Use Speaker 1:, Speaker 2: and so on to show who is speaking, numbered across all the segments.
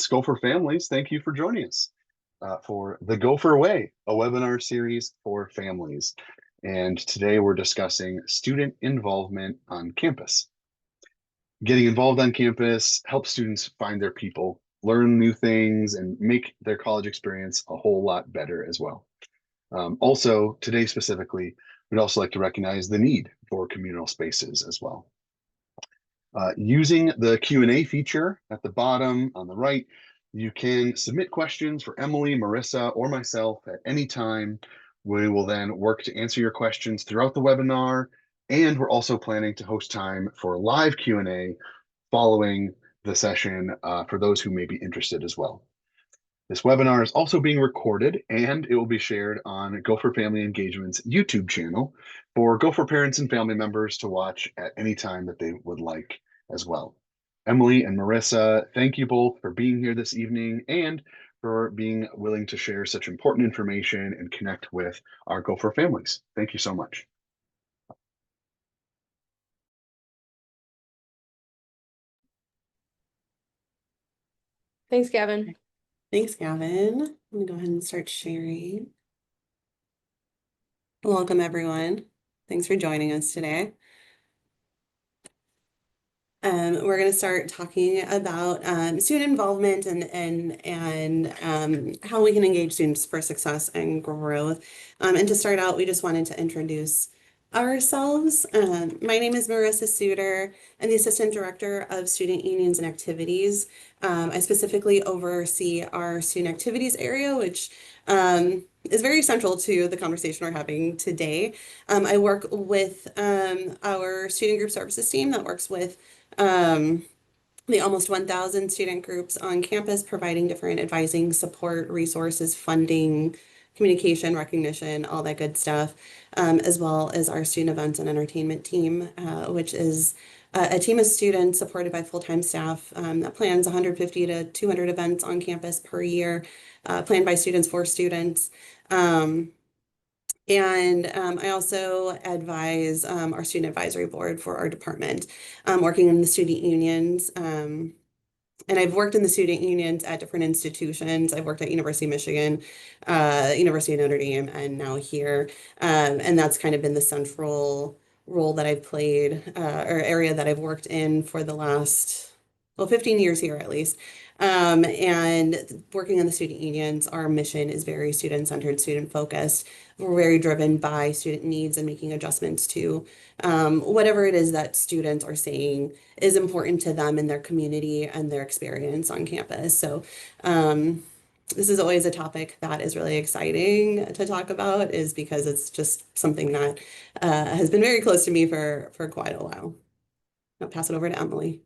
Speaker 1: Gopher families, thank you for joining us for the Gopher Way, a webinar series for families. And today we're discussing student involvement on campus. Getting involved on campus helps students find their people, learn new things, and make their college experience a whole lot better as well. Also, today specifically, we'd also like to recognize the need for communal spaces as well. Using the Q&A feature at the bottom on the right, you can submit questions for Emily, Marissa, or myself at any time. We will then work to answer your questions throughout the webinar, and we're also planning to host time for live Q&A following the session for those who may be interested as well. This webinar is also being recorded and it will be shared on Gopher Family Engagement's YouTube channel for Gopher parents and family members to watch at any time that they would like as well. Emily and Marissa, thank you both for being here this evening and for being willing to share such important information and connect with our Gopher families. Thank you so much.
Speaker 2: Thanks, Gavin.
Speaker 3: Thanks, Gavin. Let me go ahead and start sharing. Welcome, everyone. Thanks for joining us today. We're going to start talking about student involvement and how we can engage students for success and growth. And to start out, we just wanted to introduce ourselves. My name is Marissa Suter. I'm the Assistant Director of Student Unions and Activities. I specifically oversee our student activities area, which is very central to the conversation we're having today. I work with our student group services team that works with the almost 1,000 student groups on campus, providing different advising, support, resources, funding, communication, recognition, all that good stuff, as well as our student events and entertainment team, which is a team of students supported by full-time staff that plans 150 to 200 events on campus per year, planned by students for students. I also advise our student advisory board for our department, working in the student unions. And I've worked in the student unions at different institutions. I've worked at University of Michigan, University of Notre Dame, and now here. And that's kind of been the central role that I've played, or area that I've worked in for the last, well, 15 years here at least. And working on the student unions, our mission is very student-centered, student-focused. We're very driven by student needs and making adjustments to whatever it is that students are saying is important to them in their community and their experience on campus. So this is always a topic that is really exciting to talk about, is because it's just something that has been very close to me for quite a while. I'll pass it over to Emily.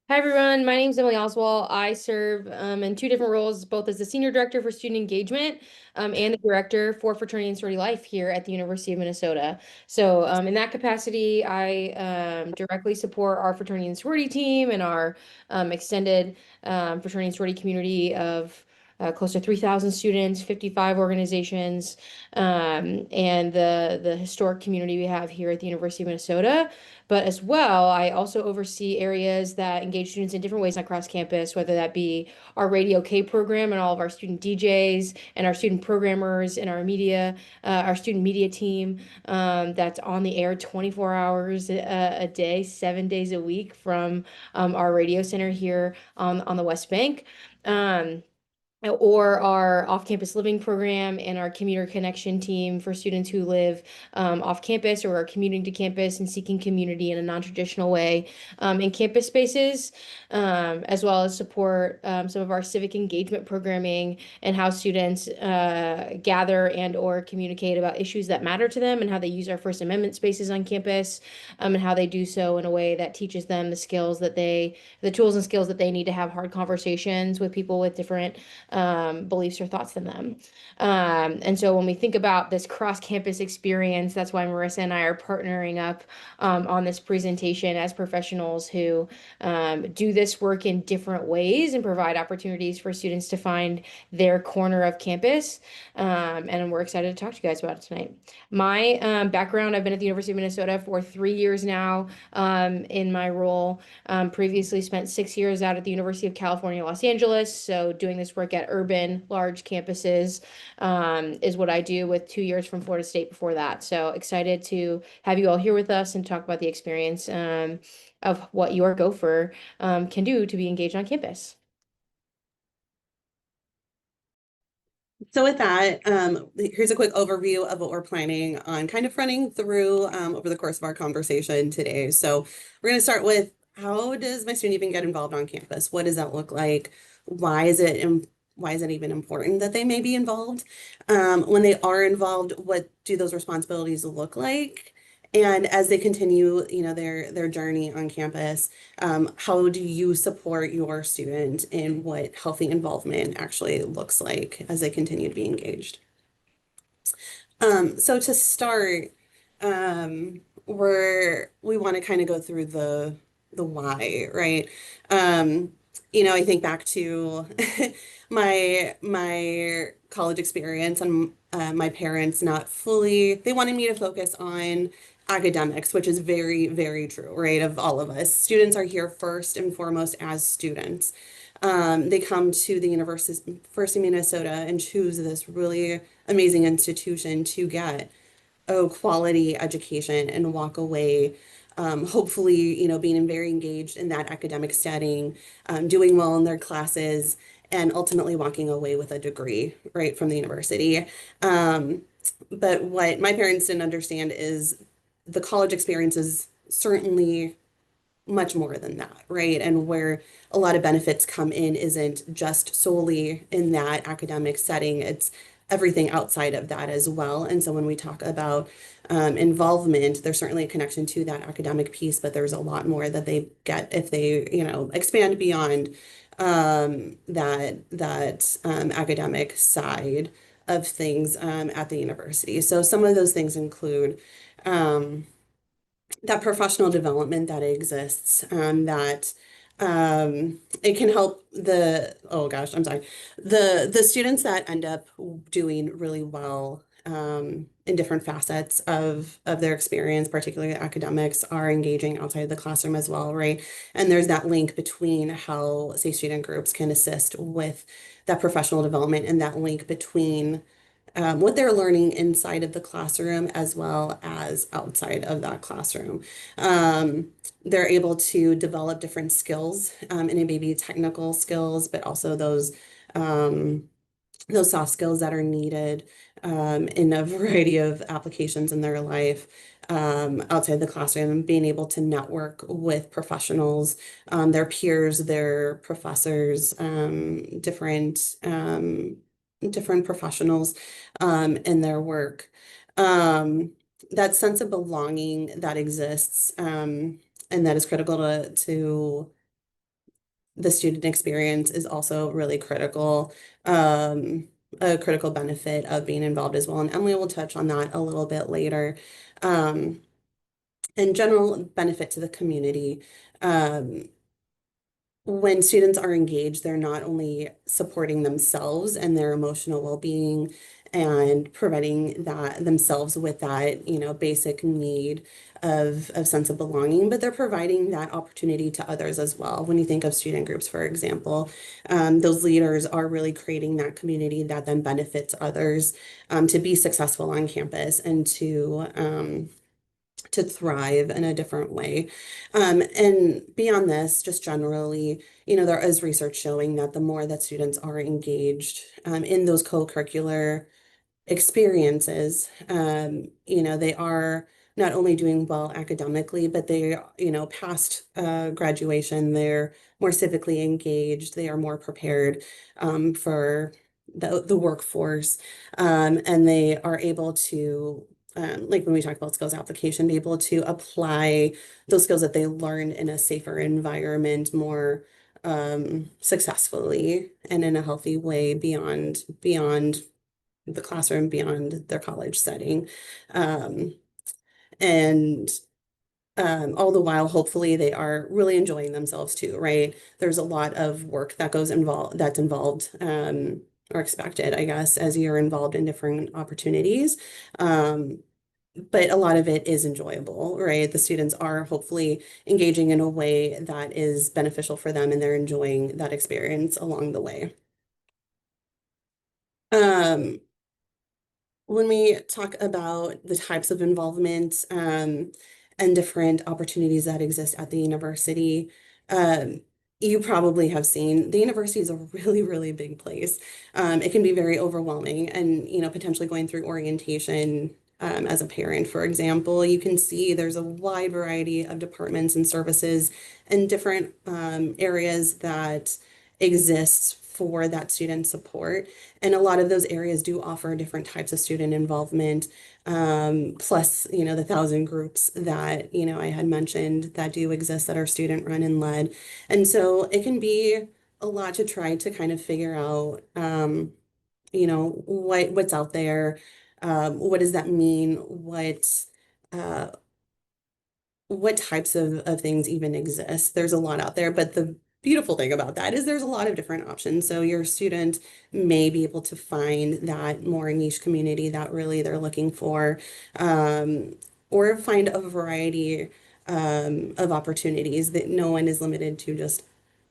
Speaker 2: Hi, everyone. My name is Emily Oswald. I serve in two different roles, both as the Senior Director for Student Engagement and the Director for Fraternity and Sorority Life here at the University of Minnesota. So in that capacity, I directly support our fraternity and sorority team and our extended fraternity and sorority community of close to 3,000 students, 55 organizations, and the historic community we have here at the University of Minnesota. But as well, I also oversee areas that engage students in different ways across campus, whether that be our Radio K program and all of our student DJs and our student programmers and our media, our student media team that's on the air 24 hours a day, 7 days a week from our radio center here on the West Bank. Or our off-campus living program and our commuter connection team for students who live off campus or are commuting to campus and seeking community in a non-traditional way in campus spaces, as well as support some of our civic engagement programming and how students gather and or communicate about issues that matter to them and how they use our First Amendment spaces on campus, and how they do so in a way that teaches them the tools and skills that they need to have hard conversations with people with different beliefs or thoughts than them. And so when we think about this cross-campus experience, that's why Marissa and I are partnering up on this presentation as professionals who do this work in different ways and provide opportunities for students to find their corner of campus. And we're excited to talk to you guys about it tonight. My background, I've been at the University of Minnesota for 3 years now in my role. Previously spent 6 years out at the University of California, Los Angeles. So doing this work at urban, large campuses is what I do, with 2 years from Florida State before that. So excited to have you all here with us and talk about the experience of what your Gopher can do to be engaged on campus.
Speaker 3: So with that, here's a quick overview of what we're planning on kind of running through over the course of our conversation today. So we're going to start with, how does my student even get involved on campus? What does that look like? Why is it even important that they may be involved? When they are involved, what do those responsibilities look like? And as they continue, their journey on campus, how do you support your student in what healthy involvement actually looks like as they continue to be engaged? So to start, we want to kind of go through the why, right? I think back to my college experience and my parents not fully, they wanted me to focus on academics, which is very, very true, right? Of all of us. Students are here first and foremost as students. They come to the University of Minnesota and choose this really amazing institution to get a quality education and walk away, hopefully, being very engaged in that academic setting, doing well in their classes, and ultimately walking away with a degree, right, from the university. But what my parents didn't understand is the college experience is certainly much more than that, right? And where a lot of benefits come in isn't just solely in that academic setting, it's everything outside of that as well. And so when we talk about involvement, there's certainly a connection to that academic piece, but there's a lot more that they get if they, expand beyond that academic side of things at the university. So some of those things include that professional development that exists, that it can help the students that end up doing really well in different facets of their experience, particularly academics, are engaging outside of the classroom as well, right? And there's that link between how, say, student groups can assist with that professional development, and that link between what they're learning inside of the classroom as well as outside of that classroom. They're able to develop different skills, and it may be technical skills, but also those soft skills that are needed in a variety of applications in their life outside the classroom, and being able to network with professionals, their peers, their professors, different professionals in their work. That sense of belonging that exists and that is critical to the student experience is also really critical, a critical benefit of being involved as well. And Emily will touch on that a little bit later. And general benefit to the community. When students are engaged, they're not only supporting themselves and their emotional well-being and providing that themselves with that, basic need of sense of belonging, but they're providing that opportunity to others as well. When you think of student groups, for example, those leaders are really creating that community that then benefits others to be successful on campus and to thrive in a different way. And beyond this, just generally, there is research showing that the more that students are engaged in those co-curricular experiences, they are not only doing well academically, but they, past graduation, they're more civically engaged, they are more prepared for the workforce, and they are able to like when we talk about skills application, be able to apply those skills that they learned in a safer environment more successfully and in a healthy way beyond the classroom, beyond their college setting. Um, and all the while, hopefully, they are really enjoying themselves too, right? There's a lot of work that's involved, or expected, I guess, as you're involved in different opportunities. But a lot of it is enjoyable, right? The students are hopefully engaging in a way that is beneficial for them and they're enjoying that experience along the way. Um, when we talk about the types of involvement and different opportunities that exist at the university, um, you probably have seen the university is a really, really big place. It can be very overwhelming, and potentially going through orientation. As a parent, for example, you can see there's a wide variety of departments and services and different areas that exist for that student support. And a lot of those areas do offer different types of student involvement, plus, the 1,000 groups that, I had mentioned that do exist that are student run and led. And so it can be a lot to try to kind of figure out, what's out there. What does that mean? Uh, what types of things even exist. There's a lot out there, but the beautiful thing about that is there's a lot of different options. So your student may be able to find that more niche community that really they're looking for, or find a variety of opportunities that no one is limited to just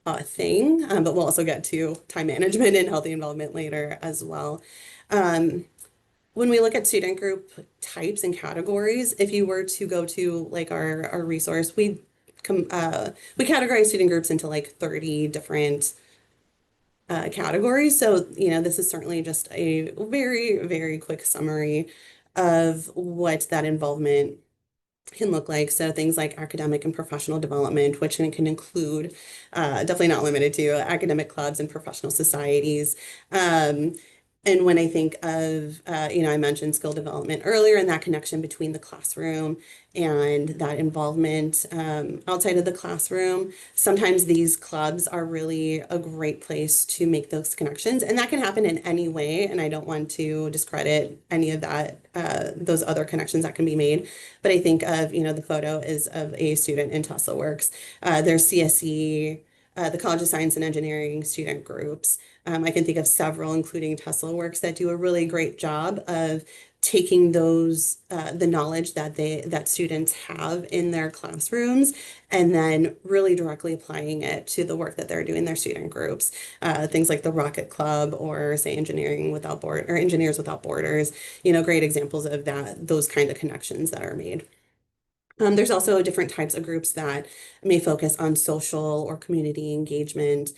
Speaker 3: a thing, but we'll also get to time management and healthy involvement later as well. Um, when we look at student group types and categories, if you were to go to like our resource, we categorize student groups into like 30 different categories. So, this is certainly just a very, very quick summary of what that involvement can look like. So things like academic and professional development, which can include, definitely not limited to academic clubs and professional societies. And when I think of, I mentioned skill development earlier and that connection between the classroom and that involvement outside of the classroom, sometimes these clubs are really a great place to make those connections. And that can happen in any way. And I don't want to discredit any of that, those other connections that can be made. But I think of, the photo is of a student in Tesla Works. There's CSE, the College of Science and Engineering student groups. I can think of several, including Tesla Works, that do a really great job of taking those the knowledge that students have in their classrooms and then really directly applying it to the work that they're doing in their student groups. Things like the Rocket Club or say Engineers Without Borders, great examples of those kind of connections that are made. There's also different types of groups that may focus on social or community engagement.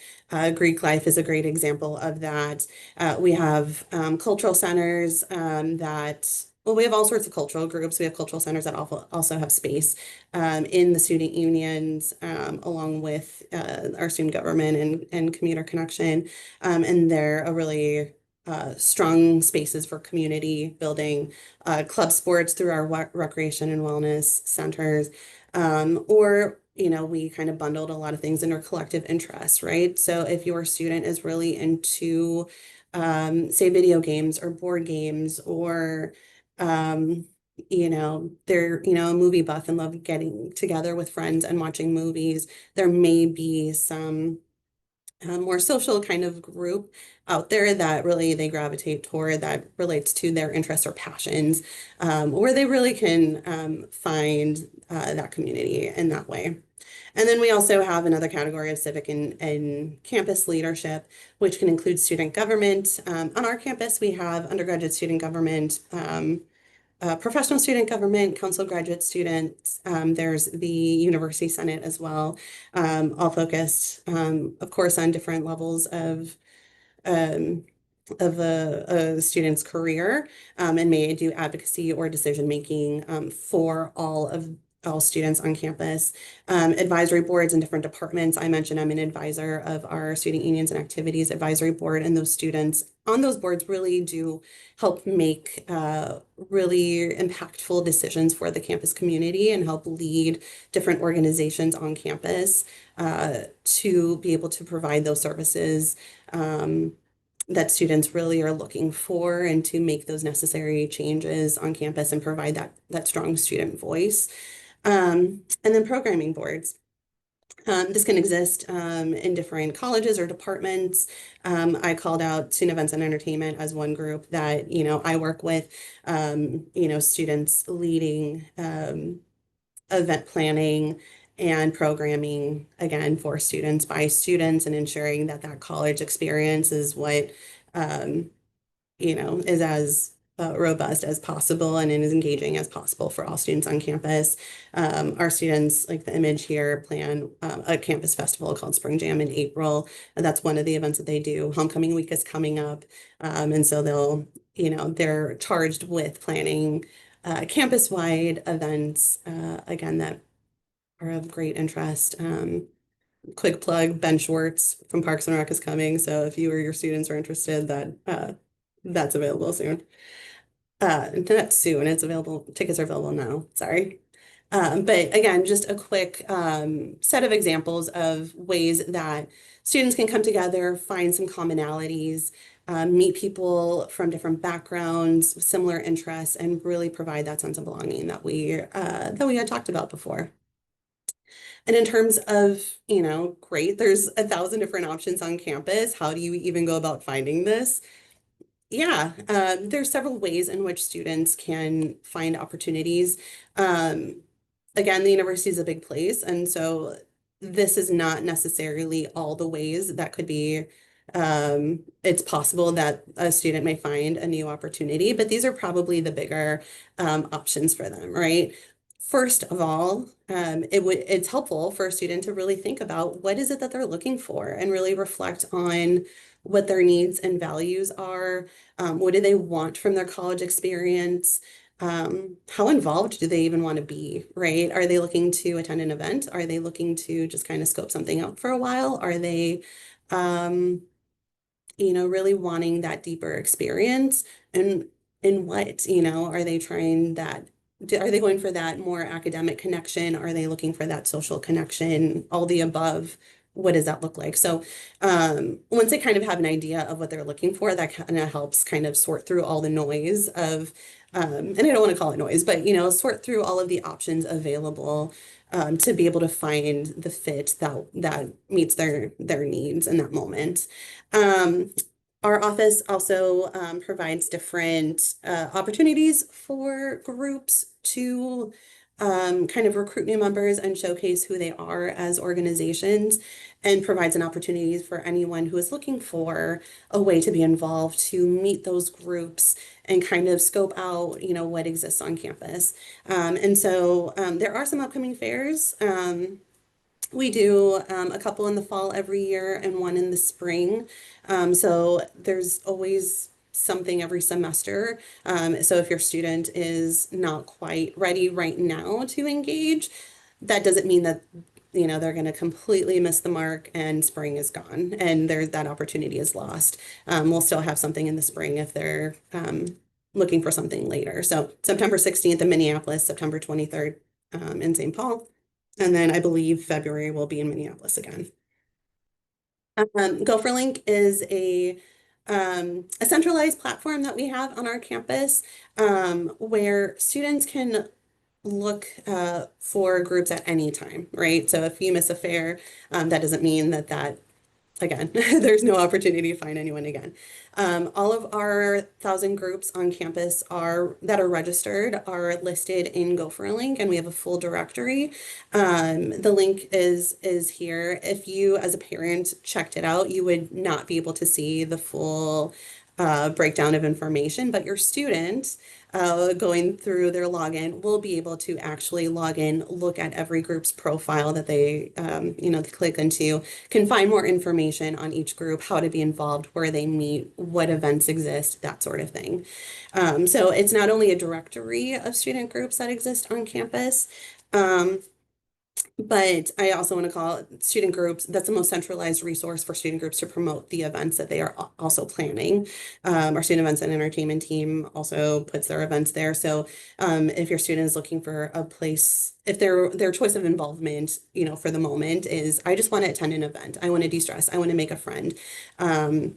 Speaker 3: Greek life is a great example of that. We have cultural centers well, we have all sorts of cultural groups. We have cultural centers that also have space in the student unions, along with our student government and commuter connection. And they're a really strong spaces for community building, club sports through our recreation and wellness centers, or we kind of bundled a lot of things in our collective interests, right? So if your student is really into, say, video games or board games, or they're a movie buff and love getting together with friends and watching movies, there may be some more social kind of group out there that really they gravitate toward that relates to their interests or passions, where they really can find that community in that way. And then we also have another category of civic and campus leadership, which can include student government. On our campus, we have undergraduate student government, professional student government, council graduate students. There's the University Senate as well, all focused, of course, on different levels um, of a student's career, and may do advocacy or decision making for all students on campus. Advisory boards in different departments. I mentioned I'm an advisor of our student unions and activities advisory board, and those students on those boards really do help make really impactful decisions for the campus community and help lead different organizations on campus. to be able to provide those services that students really are looking for and to make those necessary changes on campus and provide that strong student voice. And then programming boards. This can exist in different colleges or departments. I called out Student Events and Entertainment as one group that, I work with, students leading event planning and programming, again, for students by students and ensuring that college experience is what um, is as robust as possible and as engaging as possible for all students on campus. Our students, like the image here, plan a campus festival called Spring Jam in April. And that's one of the events that they do. Homecoming week is coming up. And so they're charged with planning campus-wide events, again, that are of great interest. Quick plug, Ben Schwartz from Parks and Rec is coming. So if you or your students are interested, that's available soon. Not soon, it's available, tickets are available now, sorry. But again, just a quick set of examples of ways that students can come together, find some commonalities, meet people from different backgrounds, similar interests, and really provide that sense of belonging that we had talked about before. And in terms of, great, there's 1,000 different options on campus. How do you even go about finding this? Yeah, there's several ways in which students can find opportunities. Um, Again, the university is a big place, and so this is not necessarily all the ways that could be. It's possible that a student may find a new opportunity, but these are probably the bigger options for them, right? First of all, it's helpful for a student to really think about what is it that they're looking for and really reflect on what their needs and values are. What do they want from their college experience? How involved do they even want to be, right? Are they looking to attend an event? Are they looking to just kind of scope something out for a while? Are they, um, really wanting that deeper experience? And in what, are they trying that? Are they going for that more academic connection? Are they looking for that social connection? All the above. What does that look like? So once they kind of have an idea of what they're looking for, that kind of helps kind of sort through all the noise of, and I don't want to call it noise, but sort through all of the options available to be able to find the fit that meets their needs in that moment. Um, our office also provides different opportunities for groups to kind of recruit new members and showcase who they are as organizations, and provides an opportunity for anyone who is looking for a way to be involved to meet those groups and kind of scope out, what exists on campus. And so there are some upcoming fairs. We do a couple in the fall every year and one in the spring. So there's always something every semester. So if your student is not quite ready right now to engage, that doesn't mean that they're going to completely miss the mark and spring is gone and that opportunity is lost. We'll still have something in the spring if they're looking for something later. So September 16th in Minneapolis, September 23rd in St. Paul. And then I believe February will be in Minneapolis again. GopherLink is a centralized platform that we have on our campus where students can look for groups at any time, right? So if you miss a fair, that doesn't mean that again, there's no opportunity to find anyone again. All of our 1,000 groups on campus that are registered are listed in GopherLink, and we have a full directory. The link is here. If you, as a parent, checked it out, you would not be able to see the full breakdown of information, but your student going through their login will be able to actually log in, look at every group's profile that they click into, can find more information on each group, how to be involved, where they meet, what events exist, that sort of thing. So it's not only a directory of student groups that exist on campus, But I also want to call it student groups. That's the most centralized resource for student groups to promote the events that they are also planning. Our student events and entertainment team also puts their events there. So if your student is looking for a place, if their choice of involvement, for the moment is, I just want to attend an event, I want to de-stress, I want to make a friend, um,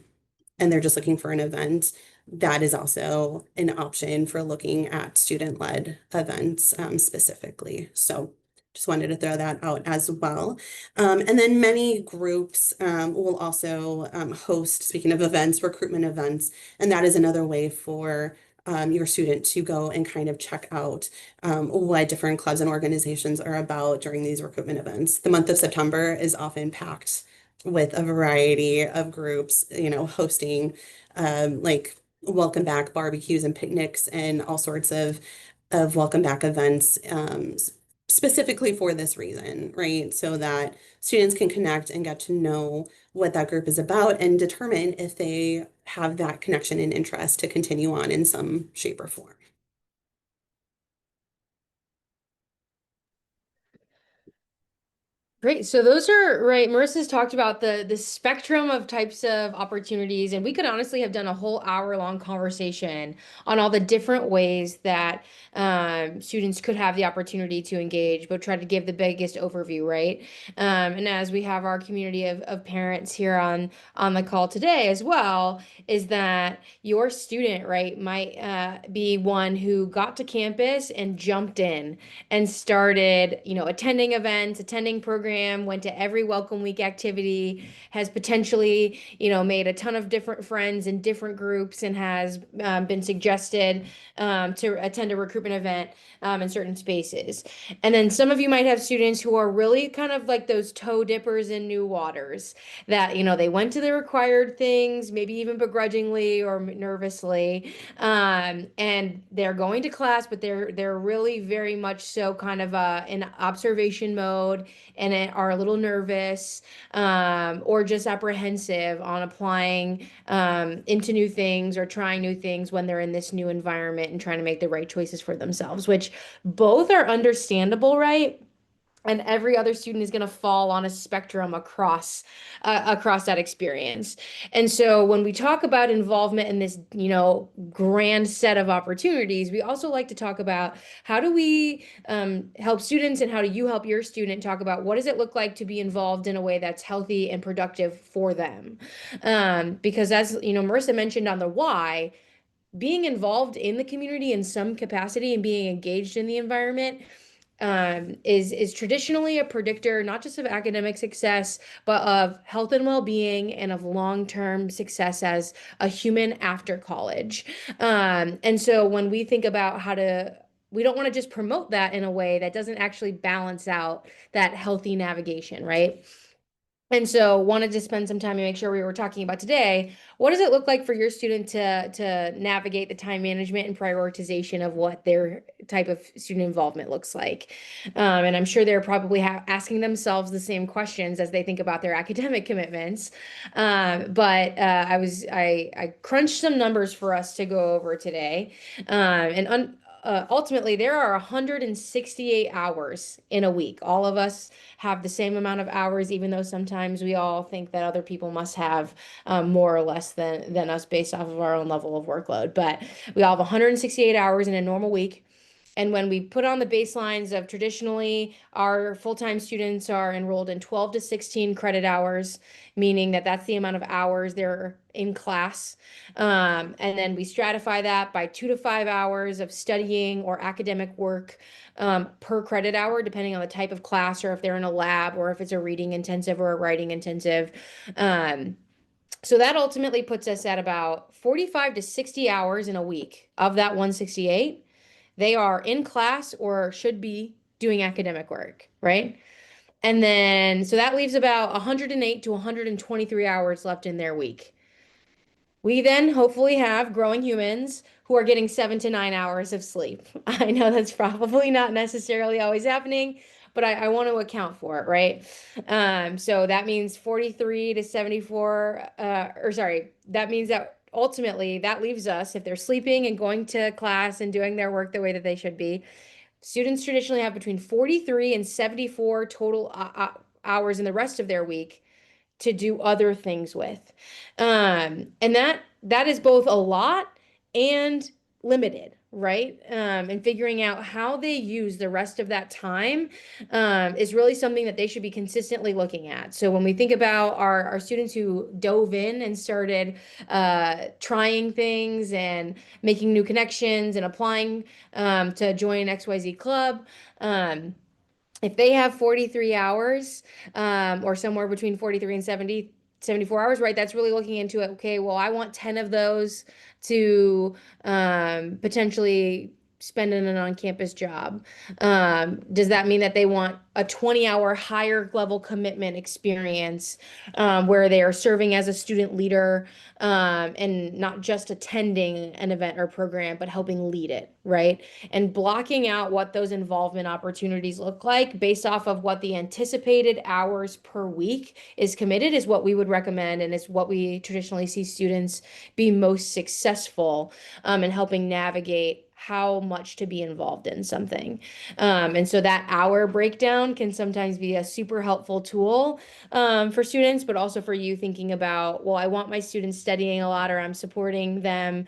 Speaker 3: and they're just looking for an event, that is also an option for looking at student-led events specifically. So just wanted to throw that out as well. And then many groups will also host, speaking of events, recruitment events, and that is another way for your student to go and kind of check out what different clubs and organizations are about during these recruitment events. The month of September is often packed with a variety of groups, hosting like welcome back barbecues and picnics and all sorts of welcome back events, specifically for this reason, right? So that students can connect and get to know what that group is about and determine if they have that connection and interest to continue on in some shape or form.
Speaker 2: Great. So those are right. Marissa's talked about the spectrum of types of opportunities, and we could honestly have done a whole hour-long conversation on all the different ways that students could have the opportunity to engage, but try to give the biggest overview, right? And as we have our community of parents here on the call today as well, is that your student, right, might be one who got to campus and jumped in and started, attending events, attending program, went to every welcome week activity, has potentially, made a ton of different friends in different groups and has been suggested to attend a recruitment event in certain spaces. And then some of you might have students who are really kind of like those toe dippers in new waters that, they went to the required things, maybe even begrudgingly or nervously, and they're going to class, but they're really very much so kind of in observation mode and are a little nervous or just apprehensive on applying into new things or trying new things when they're in this new environment and trying to make the right choices for themselves, which both are understandable, right? And every other student is going to fall on a spectrum across that experience. And so when we talk about involvement in this, grand set of opportunities, we also like to talk about how do we help students, and how do you help your student talk about what does it look like to be involved in a way that's healthy and productive for them. Because as Marissa mentioned on the why, being involved in the community in some capacity and being engaged in the environment is traditionally a predictor not just of academic success, but of health and well-being and of long-term success as a human after college. And so when we think about we don't want to just promote that in a way that doesn't actually balance out that healthy navigation, right? And so wanted to spend some time and make sure we were talking about today, what does it look like for your student to navigate the time management and prioritization of what their type of student involvement looks like? And I'm sure they're probably asking themselves the same questions as they think about their academic commitments. But I crunched some numbers for us to go over today. Ultimately, there are 168 hours in a week. All of us have the same amount of hours, even though sometimes we all think that other people must have more or less than us based off of our own level of workload. But we all have 168 hours in a normal week. And when we put on the baselines of traditionally, our full-time students are enrolled in 12 to 16 credit hours, meaning that that's the amount of hours they're in class. And then we stratify that by 2 to 5 hours of studying or academic work per credit hour, depending on the type of class or if they're in a lab or if it's a reading intensive or a writing intensive. So that ultimately puts us at about 45 to 60 hours in a week of that 168. They are in class or should be doing academic work, right? And then, so that leaves about 108 to 123 hours left in their week. We then hopefully have growing humans who are getting 7 to 9 hours of sleep. I know that's probably not necessarily always happening, but I want to account for it, right? So that means 43 to 74, that means that ultimately that leaves us, if they're sleeping and going to class and doing their work the way that they should be, Students traditionally have between 43 and 74 total hours in the rest of their week to do other things with. And that is both a lot and limited, right? And figuring out how they use the rest of that time is really something that they should be consistently looking at. So when we think about our students who dove in and started trying things and making new connections and applying to join XYZ Club, if they have 43 hours or somewhere between 43 and 74 hours, right? That's really looking into it. Okay, well, I want 10 of those to potentially spend in an on-campus job. Does that mean that they want a 20-hour higher level commitment experience where they are serving as a student leader and not just attending an event or program, but helping lead it, right? And blocking out what those involvement opportunities look like based off of what the anticipated hours per week is committed is what we would recommend, and is what we traditionally see students be most successful in helping navigate how much to be involved in something. And so that hour breakdown can sometimes be a super helpful tool for students, but also for you thinking about, well, I want my students studying a lot, or I'm supporting them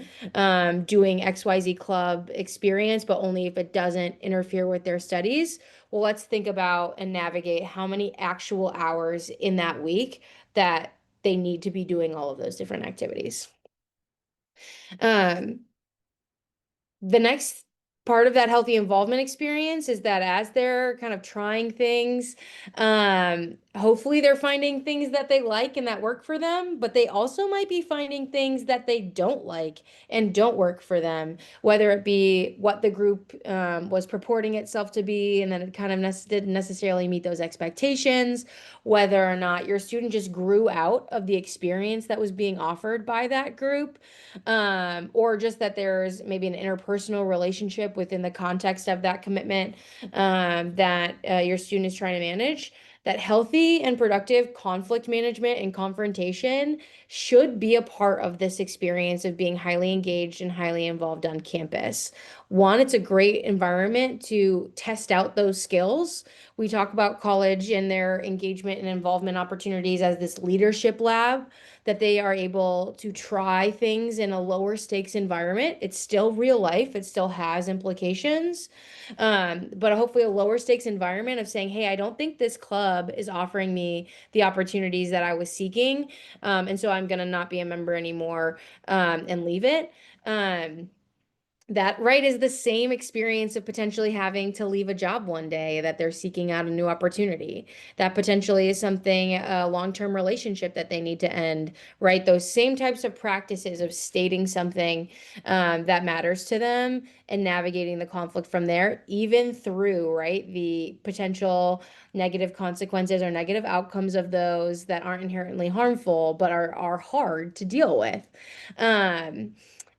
Speaker 2: doing XYZ club experience, but only if it doesn't interfere with their studies. Well, let's think about and navigate how many actual hours in that week that they need to be doing all of those different activities. Um, the next part of that healthy involvement experience is that as they're kind of trying things, hopefully they're finding things that they like and that work for them, but they also might be finding things that they don't like and don't work for them, whether it be what the group was purporting itself to be, and then it kind of didn't necessarily meet those expectations, whether or not your student just grew out of the experience that was being offered by that group, or just that there's maybe an interpersonal relationship within the context of that commitment that your student is trying to manage. That healthy and productive conflict management and confrontation should be a part of this experience of being highly engaged and highly involved on campus. One, it's a great environment to test out those skills. We talk about college and their engagement and involvement opportunities as this leadership lab, that they are able to try things in a lower stakes environment. It's still real life, it still has implications, but hopefully a lower stakes environment of saying, hey, I don't think this club is offering me the opportunities that I was seeking, and so I'm going to not be a member anymore and leave it. That, right, is the same experience of potentially having to leave a job one day that they're seeking out a new opportunity. That potentially is something, a long-term relationship that they need to end, right? Those same types of practices of stating something that matters to them and navigating the conflict from there, even through, right, the potential negative consequences or negative outcomes of those that aren't inherently harmful, but are hard to deal with.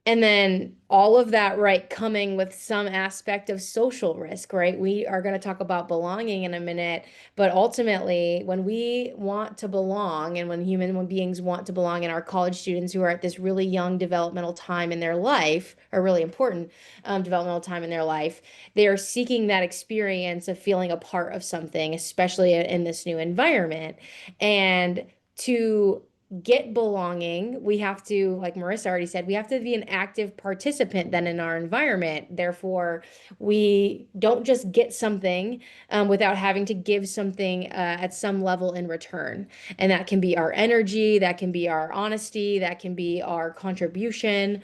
Speaker 2: And then all of that, right, coming with some aspect of social risk, right? We are going to talk about belonging in a minute, but ultimately, when we want to belong and when human beings want to belong, and our college students who are at this really young developmental time in their life, or really important developmental time in their life, they are seeking that experience of feeling a part of something, especially in this new environment. And to get belonging, we have to, like Marissa already said, we have to be an active participant then in our environment. Therefore, we don't just get something without having to give something at some level in return. And that can be our energy, that can be our honesty, that can be our contribution,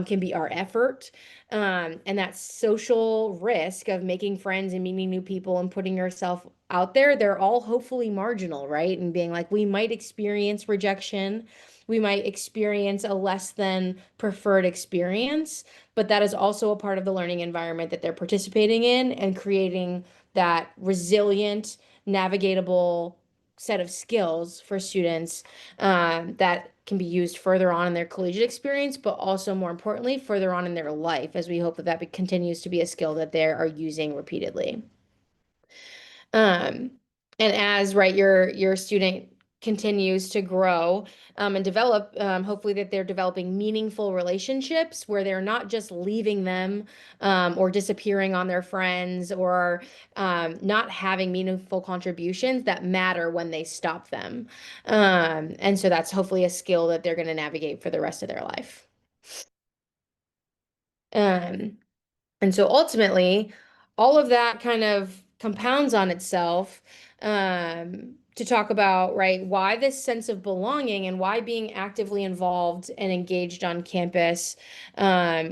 Speaker 2: can be our effort. And that social risk of making friends and meeting new people and putting yourself out there, they're all hopefully marginal, right? And being like, we might experience rejection, we might experience a less than preferred experience, but that is also a part of the learning environment that they're participating in, and creating that resilient, navigatable set of skills for students that can be used further on in their collegiate experience, but also more importantly, further on in their life, as we hope that continues to be a skill that they are using repeatedly. And as, right, your student continues to grow and develop, hopefully that they're developing meaningful relationships where they're not just leaving them or disappearing on their friends or not having meaningful contributions that matter when they stop them. And so that's hopefully a skill that they're going to navigate for the rest of their life. Um, and so ultimately, all of that kind of compounds on itself to talk about, right, why this sense of belonging and why being actively involved and engaged on campus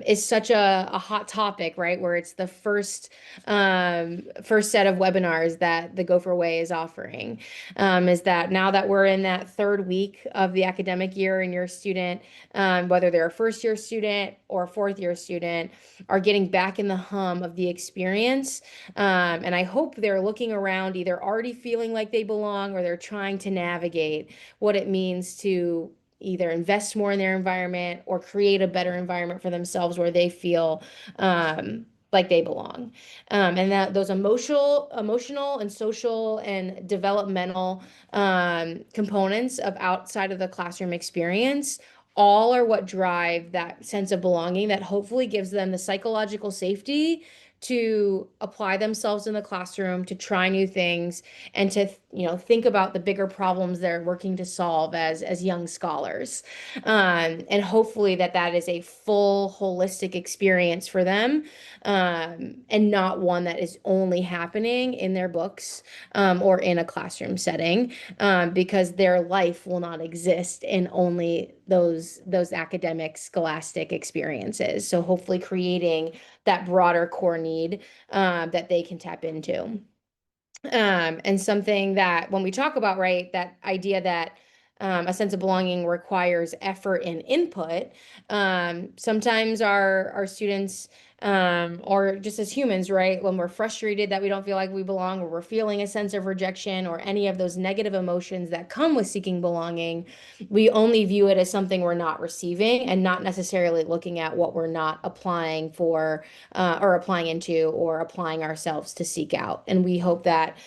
Speaker 2: is such a hot topic, right, where it's the first set of webinars that the Gopher Way is offering. Is that now that we're in that third week of the academic year and your student, whether they're a first year student or a fourth year student, are getting back in the hum of the experience. And I hope they're looking around, either already feeling like they belong or they're trying to navigate what it means to either invest more in their environment or create a better environment for themselves where they feel like they belong. And that those emotional and social and developmental components of outside of the classroom experience all are what drive that sense of belonging that hopefully gives them the psychological safety to apply themselves in the classroom, to try new things, and to, think about the bigger problems they're working to solve as young scholars. And hopefully that is a full holistic experience for them, and not one that is only happening in their books, or in a classroom setting, because their life will not exist in only those academic scholastic experiences. So hopefully creating that broader core need that they can tap into. And something that when we talk about, right, that idea that a sense of belonging requires effort and input, sometimes our students, or just as humans, right, when we're frustrated that we don't feel like we belong, or we're feeling a sense of rejection, or any of those negative emotions that come with seeking belonging, we only view it as something we're not receiving and not necessarily looking at what we're not applying for, or applying into, or applying ourselves to seek out. And we hope that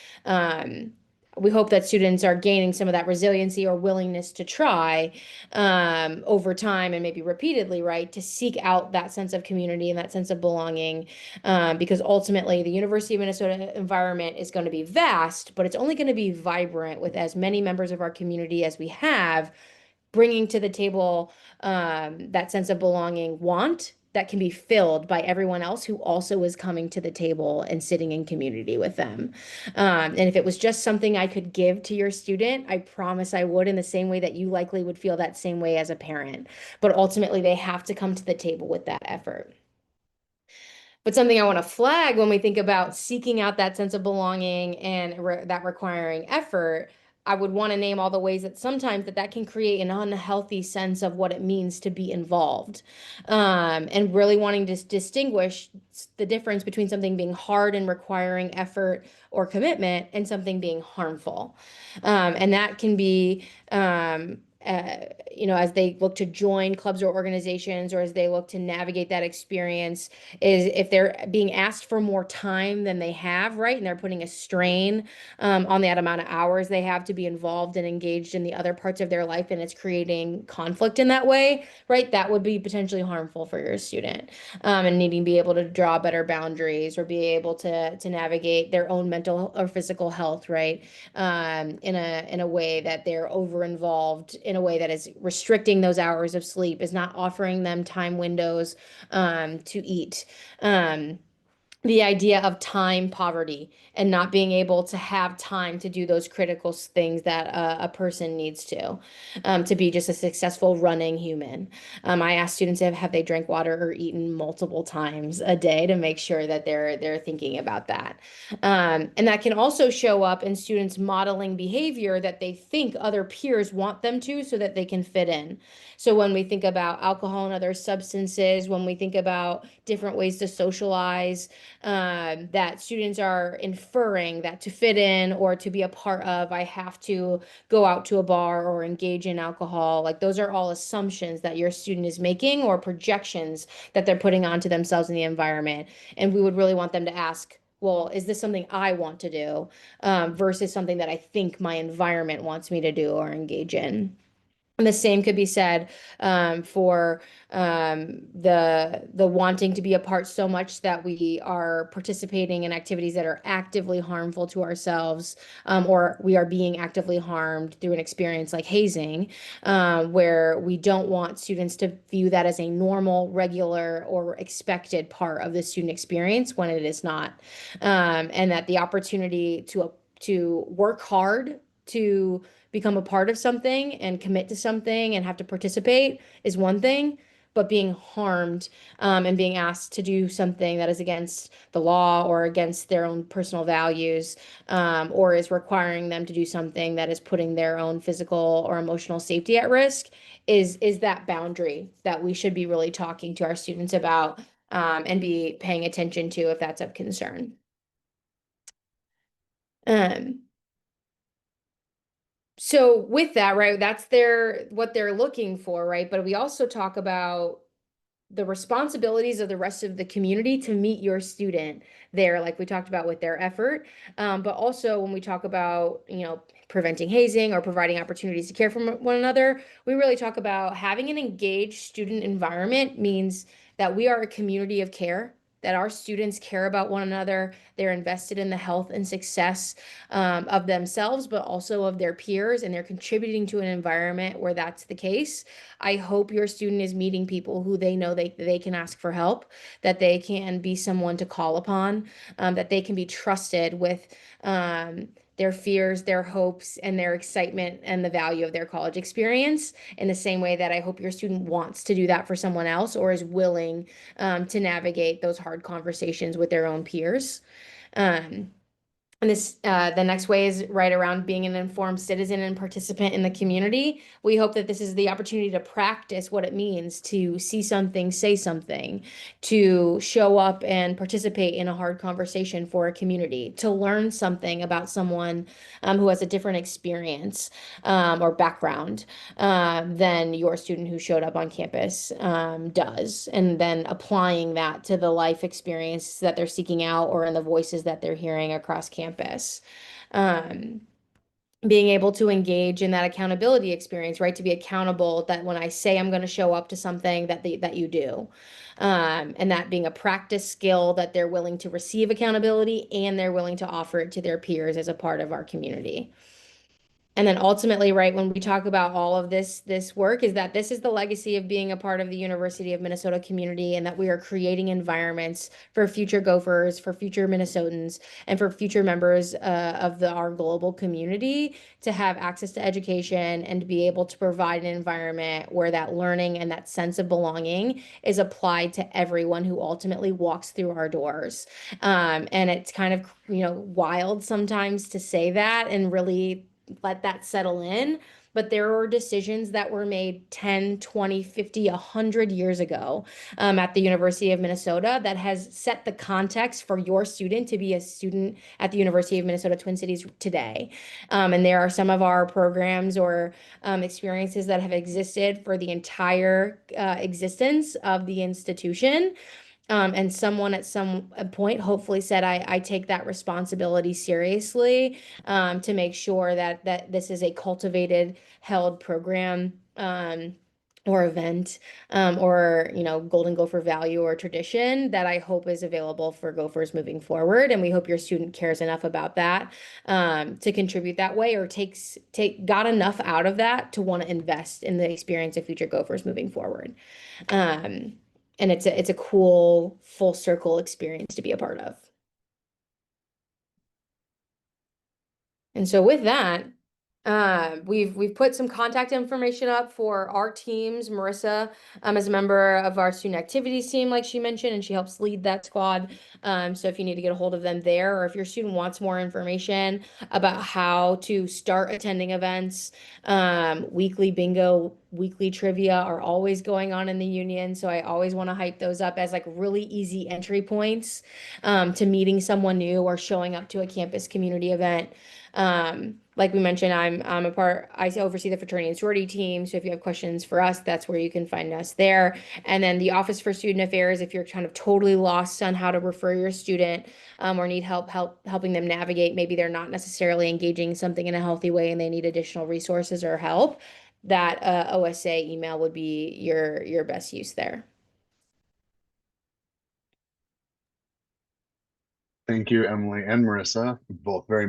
Speaker 2: students are gaining some of that resiliency or willingness to try, over time and maybe repeatedly, right, to seek out that sense of community and that sense of belonging, because ultimately the University of Minnesota environment is going to be vast, but it's only going to be vibrant with as many members of our community as we have, bringing to the table that sense of belonging want that can be filled by everyone else who also is coming to the table and sitting in community with them. And if it was just something I could give to your student, I promise I would, in the same way that you likely would feel that same way as a parent. But ultimately, they have to come to the table with that effort. But something I want to flag when we think about seeking out that sense of belonging and that requiring effort, I would want to name all the ways that sometimes that can create an unhealthy sense of what it means to be involved, and really wanting to distinguish the difference between something being hard and requiring effort or commitment and something being harmful. And that can be, as they look to join clubs or organizations, or as they look to navigate that experience, is if they're being asked for more time than they have, right? And they're putting a strain on that amount of hours they have to be involved and engaged in the other parts of their life, and it's creating conflict in that way, right? That would be potentially harmful for your student, and needing to be able to draw better boundaries or be able to navigate their own mental or physical health, right? In a way that they're over involved, in a way that is restricting those hours of sleep, is not offering them time windows to eat. The idea of time poverty and not being able to have time to do those critical things that a person needs to be just a successful running human. I ask students if have they drank water or eaten multiple times a day to make sure that they're thinking about that. And that can also show up in students modeling behavior that they think other peers want them to so that they can fit in. So when we think about alcohol and other substances, when we think about different ways to socialize, that students are inferring that to fit in or to be a part of, I have to go out to a bar or engage in alcohol. Like those are all assumptions that your student is making or projections that they're putting onto themselves in the environment. And we would really want them to ask, well, is this something I want to do, versus something that I think my environment wants me to do or engage in. And the same could be said for the wanting to be a part so much that we are participating in activities that are actively harmful to ourselves, or we are being actively harmed through an experience like hazing, where we don't want students to view that as a normal, regular, or expected part of the student experience when it is not, and that the opportunity to work hard to become a part of something and commit to something and have to participate is one thing, but being harmed, and being asked to do something that is against the law or against their own personal values, or is requiring them to do something that is putting their own physical or emotional safety at risk is that boundary that we should be really talking to our students about, and be paying attention to if that's of concern. Um, So with that, right, that's what they're looking for, right? But we also talk about the responsibilities of the rest of the community to meet your student there, like we talked about with their effort. But also when we talk about, preventing hazing or providing opportunities to care for one another, we really talk about having an engaged student environment means that we are a community of care, that our students care about one another. They're invested in the health and success, of themselves, but also of their peers, and they're contributing to an environment where that's the case. I hope your student is meeting people who they know they can ask for help, that they can be someone to call upon, that they can be trusted with their fears, their hopes, and their excitement and the value of their college experience, in the same way that I hope your student wants to do that for someone else or is willing to navigate those hard conversations with their own peers. Um, and the next way is right around being an informed citizen and participant in the community. We hope that this is the opportunity to practice what it means to see something, say something, to show up and participate in a hard conversation for a community, to learn something about someone who has a different experience, or background, than your student who showed up on campus does, and then applying that to the life experience that they're seeking out or in the voices that they're hearing across campus. Um, Being able to engage in that accountability experience, right? To be accountable, that when I say I'm going to show up to something, that you do. And that being a practice skill, that they're willing to receive accountability and they're willing to offer it to their peers as a part of our community. And then ultimately, right, when we talk about all of this work, is that this is the legacy of being a part of the University of Minnesota community, and that we are creating environments for future Gophers, for future Minnesotans, and for future members of our global community to have access to education and to be able to provide an environment where that learning and that sense of belonging is applied to everyone who ultimately walks through our doors. And it's kind of, wild sometimes to say that and really let that settle in. But there were decisions that were made 10, 20, 50, 100 years ago, at the University of Minnesota, that has set the context for your student to be a student at the University of Minnesota Twin Cities today. And there are some of our programs or experiences that have existed for the entire existence of the institution. And someone at some point hopefully said, I take that responsibility seriously, to make sure that this is a cultivated, held program, or event, or Golden Gopher value or tradition that I hope is available for Gophers moving forward. And we hope your student cares enough about that, to contribute that way, or got enough out of that to want to invest in the experience of future Gophers moving forward. Um, and it's a cool full circle experience to be a part of. And so with that, we've put some contact information up for our teams. Marissa, is a member of our student activities team, like she mentioned, and she helps lead that squad. So if you need to get a hold of them there, or if your student wants more information about how to start attending events, weekly bingo weekly trivia are always going on in the union. So I always want to hype those up as like really easy entry points to meeting someone new or showing up to a campus community event. Like we mentioned, I oversee the fraternity and sorority team. So if you have questions for us, that's where you can find us there. And then the Office for Student Affairs, if you're kind of totally lost on how to refer your student, or need helping them navigate, maybe they're not necessarily engaging something in a healthy way and they need additional resources or help, that OSA email would be your best use there.
Speaker 1: Thank you, Emily and Marissa, both very much.